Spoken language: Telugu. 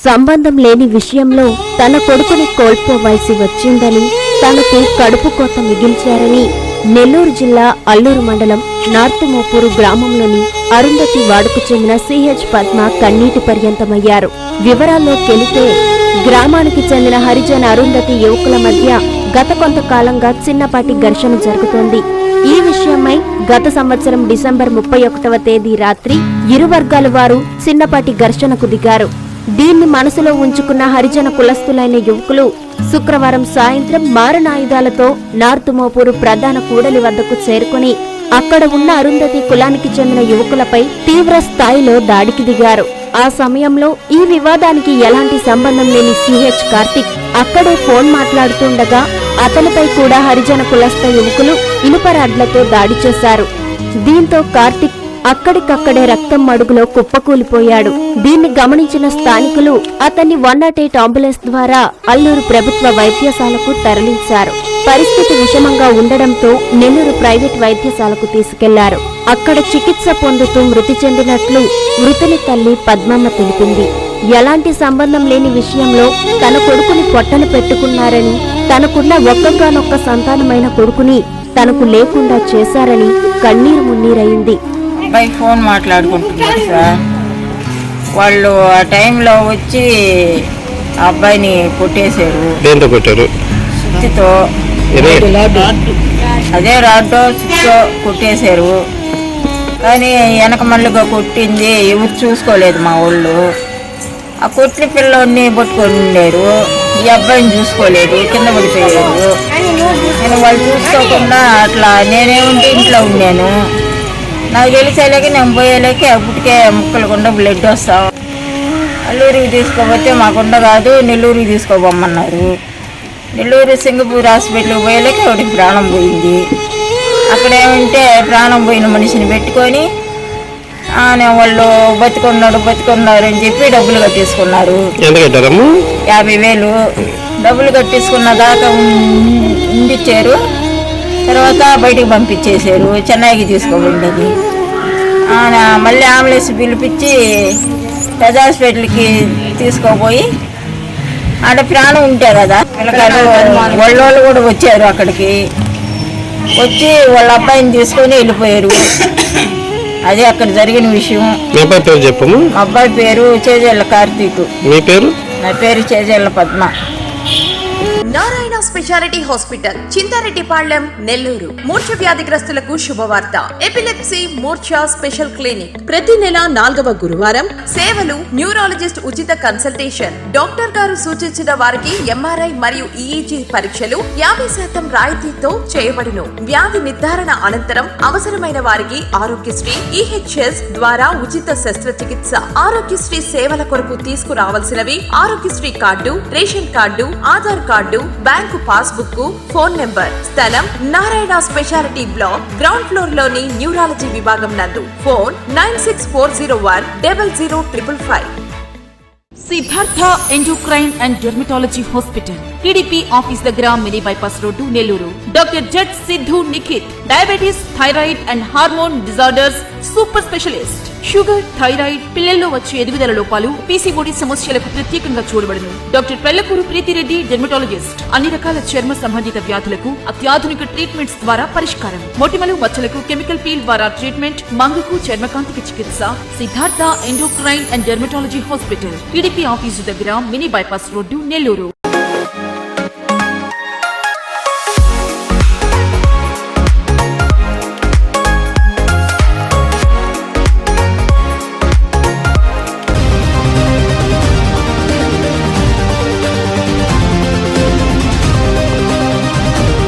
సంబంధం లేని విషయంలో తన కొడుకుని కోల్పోవలసి వచ్చిందని, తనకు కడుపు కోత మిగిల్చారని నెల్లూరు జిల్లా అల్లూరు మండలం నార్త్ మోపూరు గ్రామంలోని అరుంధతి వార్డుకు చెందిన సిహెచ్ పద్మ కన్నీటి పర్యంతమయ్యారు. వివరాల్లోకెళితే గ్రామానికి చెందిన హరిజన అరుంధతి యువకుల మధ్య గత కొంతకాలంగా చిన్నపాటి ఘర్షణ జరుగుతోంది. ఈ విషయమై గత సంవత్సరం డిసెంబర్ 31వ తేదీ రాత్రి ఇరు వర్గాల వారు చిన్నపాటి ఘర్షణకు దిగారు. దీన్ని మనసులో ఉంచుకున్న హరిజన కులస్తులైన యువకులు శుక్రవారం సాయంత్రం మారణాయుధాలతో నార్త్ మోపూరు ప్రధాన కూడలి వద్దకు చేరుకుని అక్కడ ఉన్న అరుంధతి కులానికి చెందిన యువకులపై తీవ్ర స్థాయిలో దాడికి దిగారు. ఆ సమయంలో ఈ వివాదానికి ఎలాంటి సంబంధం లేని సిహెచ్ కార్తిక్ అక్కడే ఫోన్ మాట్లాడుతుండగా అతనిపై కూడా హరిజన కులస్థ యువకులు ఇనుప రాడ్లతో దాడి చేశారు. దీంతో కార్తిక్ అక్కడికక్కడే రక్తం మడుగులో కుప్పకూలిపోయాడు. దీన్ని గమనించిన స్థానికులు అతన్ని 108 అంబులెన్స్ ద్వారా అల్లూరు ప్రభుత్వ వైద్యశాలకు తరలించారు. పరిస్థితి విషమంగా ఉండడంతో నెల్లూరు ప్రైవేట్ వైద్యశాలకు తీసుకెళ్లారు. అక్కడ చికిత్స పొందుతూ మృతి చెందినట్లు మృతుని తల్లి పద్మమ్మ తెలిపింది. ఎలాంటి సంబంధం లేని విషయంలో తన కొడుకుని పొట్టన పెట్టుకున్నారని, తనకున్న ఒక్కగానొక్క సంతానమైన కొడుకుని తనకు లేకుండా చేశారని కన్నీరు మున్నీరయింది. అబ్బాయి ఫోన్ మాట్లాడుకుంటున్నారు సార్. వాళ్ళు ఆ టైంలో వచ్చి అబ్బాయిని కొట్టేశారు. దేంతో కొట్టారు? సుత్తితో, అదే రాడ్డో సుత్తితో కొట్టేశారు. కానీ వెనక మళ్ళీగా కొట్టింది ఎవరు చూసుకోలేదు మా వాళ్ళు. ఆ కొట్టిన పిల్లోడిని పట్టుకొని ఉండారు. ఈ అబ్బాయిని చూసుకోలేదు, కింద పడిపోయారు. నేను వాళ్ళు చూసుకోకుండా అట్లా నేనేముంటే ఇంట్లో ఉన్నాను. నాకు తెలిసేలాకి నేను పోయేలాకి అప్పటికే ముక్కలు గుండా బ్లడ్ వస్తాం. అల్లూరికి తీసుకోపోతే మాకుండా కాదు నెల్లూరుకి తీసుకోబోమన్నారు. నెల్లూరు సింగపూర్ హాస్పిటల్కి పోయేలాకి ఒకటి ప్రాణం పోయింది. అక్కడేమంటే ప్రాణం పోయిన మనిషిని పెట్టుకొని వాళ్ళు బతుకున్నారు అని చెప్పి డబ్బులు కట్టేసుకున్నారు. 50,000 డబ్బులు కట్టేసుకున్న దాకా ఉండిచ్చారు. తర్వాత బయటకు పంపించేశారు. చెన్నైకి తీసుకోబడింది. మళ్ళీ అంబులెన్స్ పిలిపించి పెద్ద హాస్పిటల్కి తీసుకోపోయి ఆడ ప్రాణం ఉంటే కదా పిల్లకాయలు వాళ్ళు కూడా వచ్చారు. అక్కడికి వచ్చి వాళ్ళ అబ్బాయిని తీసుకొని వెళ్ళిపోయారు. అదే అక్కడ జరిగిన విషయం. చెప్పము. అబ్బాయి పేరు చేజల్ల కార్తీక్. మీ పేరు? నా పేరు చేజల్ల పద్మ. Narayana specialty hospital, Chintareddypalem, Nellore. మూర్ఛ వ్యాధిగ్రస్తులకు శుభవార్త. ఎపిలెప్సీ మూర్ఛ స్పెషల్ క్లినిక్ ప్రతి నెల 4వ గురువారం. సేవలు న్యూరాలజిస్ట్ ఉచిత కన్సల్టేషన్. డాక్టర్ గారు సూచించిన వారికి ఎంఆర్ఐ మరియు ఈఈజీ పరీక్షలు 50% రాయితీతో చేయబడును. వ్యాధి నిర్ధారణ అనంతరం అవసరమైన వారికి ఆరోగ్యశ్రీ ఈహెచ్ఎస్ ద్వారా ఉచిత శస్త్రచికిత్స. ఆరోగ్యశ్రీ సేవల కొరకు తీసుకురావాల్సినవి Aarogyasri card, ration card, Aadhaar card, bank passbook, phone number. స్థలం Narayana specialty block, ground floor లోని న్యూరాలజీ విభాగం నందు. Phone 9640100555. Siddhartha endocrine and dermatology hospital, TDP office దగ్గర, mini bypass road, Nellore. Doctor z Siddhu Nikhit, diabetes, thyroid and hormone disorders super specialist. Sugar, thyroid, పిల్లల్లో వచ్చే ఎదుగుదల లోపాలు, పీసీఓడి సమస్యలకు ప్రత్యేకంగా చూడబడును. Doctor Pellakuru Preethi Reddy, dermatologist. అన్ని రకాల చర్మ సంబంధిత వ్యాధులకు అత్యాధునిక ట్రీట్మెంట్స్ ద్వారా పరిష్కారం. మొటిమలు, మచ్చలకు కెమికల్ పీల్ ద్వారా ట్రీట్మెంట్. మంగుకు, చర్మకాంతికి చికిత్స. Siddhartha endocrine and dermatology hospital, TDP office దగ్గర, మినీ బైపాస్ రోడ్డు, నెల్లూరు.